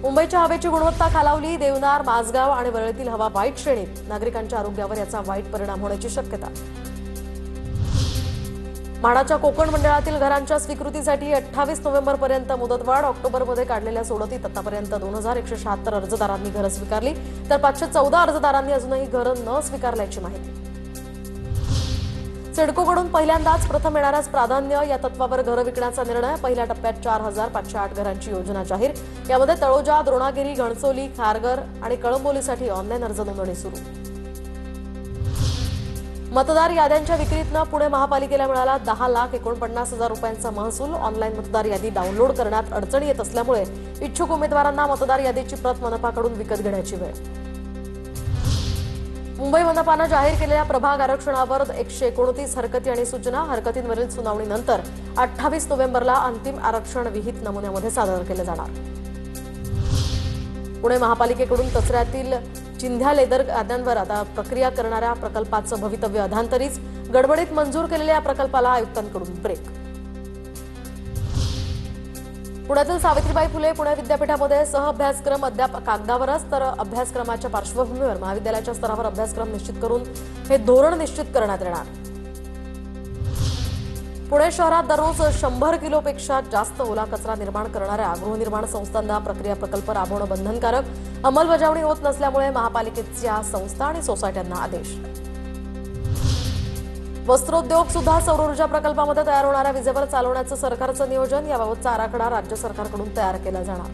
मुंबईच्या हवेची गुणवत्ता खालावली। देवनार, माझगाव आणि वरळीतील हवा वाईट श्रेणीत। नागरिकांच्या आरोग्यावर याचा वाईट परिणाम होण्याची शक्यता। म्हाडाच्या कोकण मंडळातील घरांच्या स्वीकृतीसाठी 28 नोव्हेंबरपर्यंत मुदतवाढ। ऑक्टोबरमध्ये काढलेल्या सोडतीत आतापर्यंत 2176 अर्जदारांनी घरं स्वीकारली, तर 514 अर्जदारांनी अजूनही घरं न स्वीकारल्याची माहिती। सिडकोकडून पहिल्यांदाच प्रथम येणाऱ्यास प्राधान्य या तत्वावर घरं विकण्याचा निर्णय। पहिल्या टप्प्यात 4508 घरांची योजना जाहीर। यामध्ये तळोजा, द्रोणागिरी, घणसोली, खारघर आणि कळंबोलीसाठी ऑनलाईन अर्ज नोंदणी सुरू। मतदार याद्यांच्या विक्रीतनं पुणे महापालिकेला मिळाला 10,49,000 रुपयांचा महसूल। ऑनलाईन मतदार यादी डाऊनलोड करण्यात अडचणी येत असल्यामुळे इच्छुक उमेदवारांना मतदार यादीची प्रत मनपाकडून विकत घेण्याची वेळ। मुंबई मनपानं जाहीर केलेल्या प्रभाग आरक्षणावर 129 हरकती आणि सूचना। हरकतींवरील सुनावणीनंतर 28 नोव्हेंबरला अंतिम आरक्षण विहित नमुन्यामध्ये सादर केलं जाणार। पुणे महापालिकेकडून कचऱ्यातील चिंध्या लेदर गाद्यांवर आता प्रक्रिया करणाऱ्या प्रकल्पाचं भवितव्य अधांतरीच। गडबडीत मंजूर केलेल्या या प्रकल्पाला आयुक्तांकडून ब्रेक। पुण्यातील सावित्रीबाई फुले पुणे विद्यापीठामध्ये सहअभ्यासक्रम अद्याप कागदावरच, तर अभ्यासक्रमाच्या पार्श्वभूमीवर महाविद्यालयाच्या स्तरावर अभ्यासक्रम निश्चित करून हे धोरण निश्चित करण्यात येणार। पुणे शहरात दररोज 100 किलोपेक्षा जास्त ओला कचरा निर्माण करणाऱ्या गृहनिर्माण संस्थांना प्रक्रिया प्रकल्प राबवणं बंधनकारक। अंमलबजावणी होत नसल्यामुळे महापालिकेच्या संस्था आणि सोसायट्यांना आदेश। वस्त्रोद्योग सुद्धा सौर ऊर्जा प्रकल्पामध्ये तयार होणाऱ्या विजेवर चालवण्याचं सरकारचं नियोजन। याबाबतचा आराखडा राज्य सरकारकडून तयार केला जाणार।